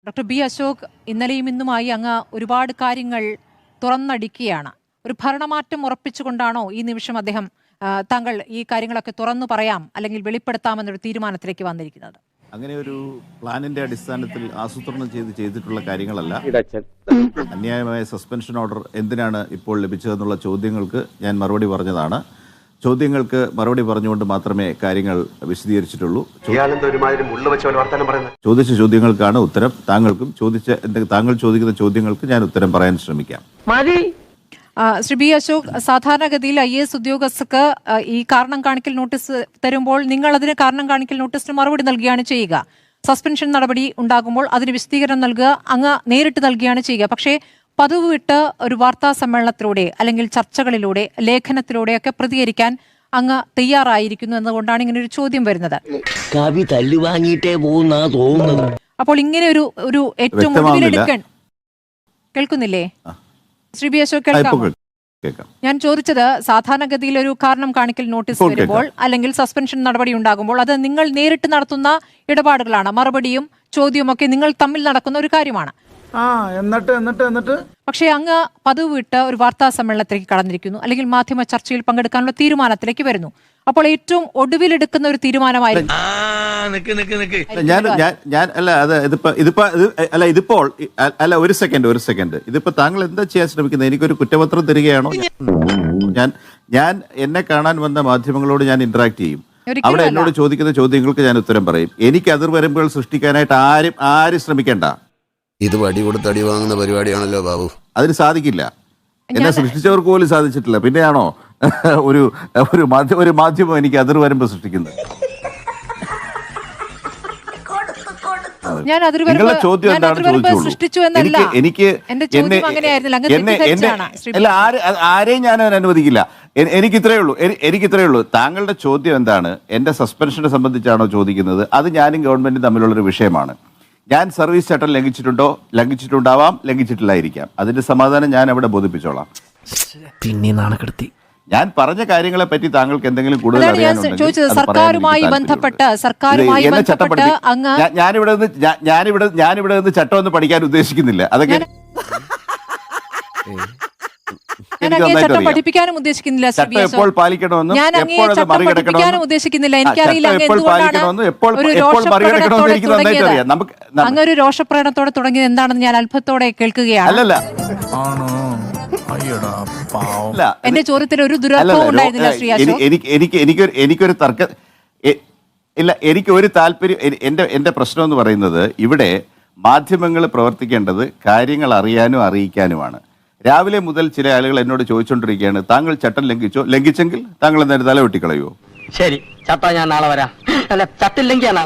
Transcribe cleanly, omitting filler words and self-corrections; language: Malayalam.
ഡോക്ടർ ബി അശോക്, ഇന്നലെയും ഇന്നുമായി അങ്ങ് ഒരുപാട് കാര്യങ്ങൾ തുറന്നടിക്കുകയാണ്. ഒരു ഭരണമാറ്റം ഉറപ്പിച്ചുകൊണ്ടാണോ ഈ നിമിഷം അദ്ദേഹം താങ്കൾ ഈ കാര്യങ്ങളൊക്കെ തുറന്നു പറയാം അല്ലെങ്കിൽ വെളിപ്പെടുത്താമെന്നൊരു തീരുമാനത്തിലേക്ക് വന്നിരിക്കുന്നത്? അങ്ങനെ ഒരു പ്ലാനിന്റെ അടിസ്ഥാനത്തിൽ ആസൂത്രണം ചെയ്തിട്ടുള്ള കാര്യങ്ങളല്ല. അന്യായമായ സസ്പെൻഷൻ ഓർഡർ എന്തിനാണ് ഇപ്പോൾ ലഭിച്ചതെന്നുള്ള ചോദ്യങ്ങൾക്ക് ഞാൻ മറുപടി പറഞ്ഞതാണ്. ചോദ്യങ്ങൾക്ക് മറുപടി പറഞ്ഞുകൊണ്ട് മാത്രമേ കാര്യങ്ങൾ വിശദീകരിച്ചിട്ടുള്ളൂ. ചോദിച്ച ചോദ്യങ്ങൾക്കാണ് ഉത്തരം. താങ്കൾ ചോദിക്കുന്ന ചോദ്യങ്ങൾക്ക് ഞാൻ ഉത്തരം പറയാൻ ശ്രമിക്കാം. ശ്രീ ബി അശോക്, സാധാരണഗതിയിൽ IAS ഉദ്യോഗസ്ഥർക്ക് ഈ കാരണം കാണിക്കൽ നോട്ടീസ് തരുമ്പോൾ നിങ്ങൾ അതിന് കാരണം കാണിക്കൽ നോട്ടീസിന് മറുപടി നൽകുകയാണ് ചെയ്യുക. സസ്പെൻഷൻ നടപടി ഉണ്ടാകുമ്പോൾ അതിന് വിശദീകരണം നൽകുക അങ്ങ് നേരിട്ട് നൽകുകയാണ് ചെയ്യുക. പക്ഷേ പതിവ് വിട്ട് ഒരു വാർത്താ സമ്മേളനത്തിലൂടെ അല്ലെങ്കിൽ ചർച്ചകളിലൂടെ ലേഖനത്തിലൂടെയൊക്കെ പ്രതികരിക്കാൻ അങ്ങ് തയ്യാറായിരിക്കുന്നു എന്നതുകൊണ്ടാണ് ഇങ്ങനെ ഒരു ചോദ്യം വരുന്നത്. അപ്പോൾ ഇങ്ങനെ ഒരു ഏറ്റവും ഒടുവിലെടുക്കാൻ കേൾക്കുന്നില്ലേ ശ്രീ ബി അശോക്? കേൾക്കാം. ഞാൻ ചോദിച്ചത്, സാധാരണഗതിയിൽ ഒരു കാരണം കാണിക്കൽ നോട്ടീസ് വരുമ്പോൾ അല്ലെങ്കിൽ സസ്പെൻഷൻ നടപടി ഉണ്ടാകുമ്പോൾ അത് നിങ്ങൾ നേരിട്ട് നടത്തുന്ന ഇടപാടുകളാണ്. മറുപടിയും ചോദ്യവും ഒക്കെ നിങ്ങൾ തമ്മിൽ നടക്കുന്ന ഒരു കാര്യമാണ്. എന്നിട്ട് പക്ഷേ അങ്ങ് പതിവ് വിട്ട് ഒരു വാർത്താ സമ്മേളനത്തിലേക്ക് കടന്നിരിക്കുന്നു, അല്ലെങ്കിൽ മാധ്യമ ചർച്ചയിൽ പങ്കെടുക്കാനുള്ള തീരുമാനത്തിലേക്ക് വരുന്നു. അപ്പോൾ ഏറ്റവും ഒടുവിലെടുക്കുന്ന ഒരു തീരുമാനമായിരുന്നു. ഒരു സെക്കൻഡ് ഇതിപ്പോ താങ്കൾ എന്താ ചെയ്യാൻ ശ്രമിക്കുന്നത്? എനിക്കൊരു കുറ്റപത്രം തരികയാണോ? ഞാൻ എന്നെ കാണാൻ വന്ന മാധ്യമങ്ങളോട് ഞാൻ ഇന്ററാക്ട് ചെയ്യും. അവിടെ എന്നോട് ചോദിക്കുന്ന ചോദ്യങ്ങൾക്ക് ഞാൻ ഉത്തരം പറയും. എനിക്ക് അതിർവരമ്പുകൾ സൃഷ്ടിക്കാനായിട്ട് ആരും ശ്രമിക്കേണ്ട. ഇത് വടി കൊടുത്ത് അടി വാങ്ങുന്ന പരിപാടിയാണല്ലോ ബാബു. അതിന് സാധിക്കില്ല. എന്നെ സൃഷ്ടിച്ചവർക്ക് പോലും സാധിച്ചിട്ടില്ല. പിന്നെയാണോ ഒരു മാധ്യമം എനിക്ക് അതിർവരമ്പ് സൃഷ്ടിക്കുന്നത്? നിങ്ങളുടെ ചോദ്യം എന്താണ് ചോദിച്ചോളൂ. ആരെയും ഞാൻ അനുവദിക്കില്ല. എനിക്കിത്രയേ ഉള്ളൂ. താങ്കളുടെ ചോദ്യം എന്താണ്? എന്റെ സസ്പെൻഷനെ സംബന്ധിച്ചാണോ ചോദിക്കുന്നത്? അത് ഞാനും ഗവൺമെന്റും തമ്മിലുള്ളൊരു വിഷയമാണ്. ഞാൻ സർവീസ് ചട്ടം ലംഘിച്ചിട്ടുണ്ടാവാം, ലംഘിച്ചിട്ടില്ലായിരിക്കാം. അതിന്റെ സമാധാനം ഞാൻ അവിടെ ബോധിപ്പിച്ചോളാം. പിന്നെ നാണക്കെടുത്തി. ഞാൻ പറഞ്ഞ കാര്യങ്ങളെ പറ്റി താങ്കൾക്ക് എന്തെങ്കിലും കൂടുതൽ സർക്കാരുമായി ബന്ധപ്പെട്ട് ഞാനിവിടെ നിന്ന് ചട്ടം ഒന്നും പഠിക്കാൻ ഉദ്ദേശിക്കുന്നില്ല. അതൊക്കെ പഠിപ്പിക്കാനും ഉദ്ദേശിക്കുന്നില്ല. എപ്പോൾ പാലിക്കണമെന്നും എപ്പോഴത് മറികടക്കണമെന്നും ഉദ്ദേശിക്കുന്നില്ല. എനിക്കറിയില്ല അങ്ങൊരു രോഷപ്രകടനത്തോടെ തുടങ്ങിയത് എന്താണെന്ന് ഞാൻ അത്ഭുതത്തോടെ കേൾക്കുകയാണ്. അല്ലല്ല, എന്റെ ചോദ്യത്തിൽ ഒരു ദുരർത്ഥവും ഉണ്ടായിരുന്നില്ല ശ്രീ അശോക്. എനിക്കൊരു തർക്കം ഇല്ല. എനിക്കൊരു താല്പര്യം. എന്റെ പ്രശ്നം എന്ന് പറയുന്നത്, ഇവിടെ മാധ്യമങ്ങൾ പ്രവർത്തിക്കേണ്ടത് കാര്യങ്ങൾ അറിയാനും അറിയിക്കാനുമാണ്. രാവിലെ മുതൽ ചില ആളുകൾ എന്നോട് ചോദിച്ചുകൊണ്ടിരിക്കുകയാണ്, താങ്കൾ ചട്ടം ലംഘിച്ചെങ്കിൽ താങ്കൾ എന്തായാലും തല വെട്ടിക്കളയുമോ? ശരി, ചട്ടം ഞാൻ നാളെ വരാം. ചട്ടില്ലെങ്കിൽ